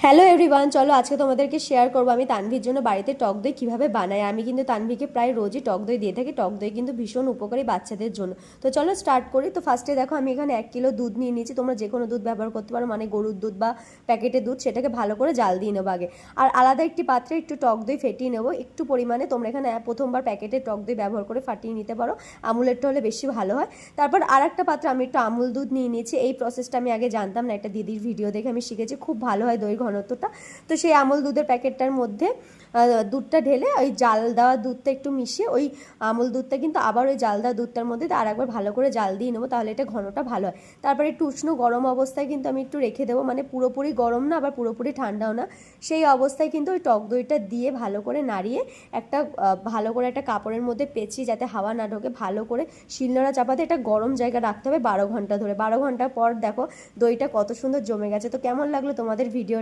Hello everyone, চলো আজকে তোমাদেরকে শেয়ার করবো আমি তানভীর জন্য বাড়িতে টক দই কীভাবে বানাই। আমি কিন্তু তানভীরকে প্রায় রোজই টক দই দিয়ে থাকি। টক দই কিন্তু ভীষণ উপকারী বাচ্চাদের জন্য। তো চলো স্টার্ট করি। তো ফার্স্টে দেখো আমি এখানে 1 কিলো দুধ নিয়ে নিয়েছি। তোমরা যে কোনো দুধ ব্যবহার করতে পারো, মানে গরুর দুধ বা প্যাকেটের দুধ। সেটাকে ভালো করে জাল দিয়ে নেবো আগে। আর আলাদা একটি পাত্রে একটু টক দই ফেটিয়ে নেবো একটু পরিমাণে। তোমরা এখানে প্রথমবার প্যাকেটের টক দই ব্যবহার করে ফাটিয়ে নিতে পারো, আমুলেরটা হলে বেশি ভালো হয়। তারপর আর একটা পাত্রে আমি একটু আমুল দুধ নিয়ে নিয়েছি। এই প্রসেসটা আমি আগে জানতাম না, একটা দিদির ভিডিও দেখে আমি শিখেছি। খুব ভালো হয় দই ঘনত্বটা। তো সেই আমুল দুধের প্যাকেটটার মধ্যে দুধটা ঢেলে ওই জাল দেওয়া দুধটা একটু মিশিয়ে ওই আমুল দুধটা কিন্তু আবার ওই জাল দেওয়া দুধটার মধ্যে আর একবার ভালো করে জাল দিয়ে নেবো, তাহলে এটা ঘনটা ভালো হয়। তারপরে একটু উষ্ণ গরম অবস্থায় কিন্তু আমি একটু রেখে দেবো, মানে পুরোপুরি গরম না আবার পুরোপুরি ঠান্ডাও না। সেই অবস্থায় কিন্তু ওই টক দইটা দিয়ে ভালো করে নাড়িয়ে একটা ভালো করে একটা কাপড়ের মধ্যে পেঁচিয়ে, যাতে হাওয়া না ঢোকে, ভালো করে শিলনোড়া চাপাতে এটা গরম জায়গা রাখতে হবে 12 ঘন্টা ধরে। 12 ঘন্টা পর দেখো দইটা কত সুন্দর জমে গেছে। তো কেমন লাগলো তোমাদের ভিডিও?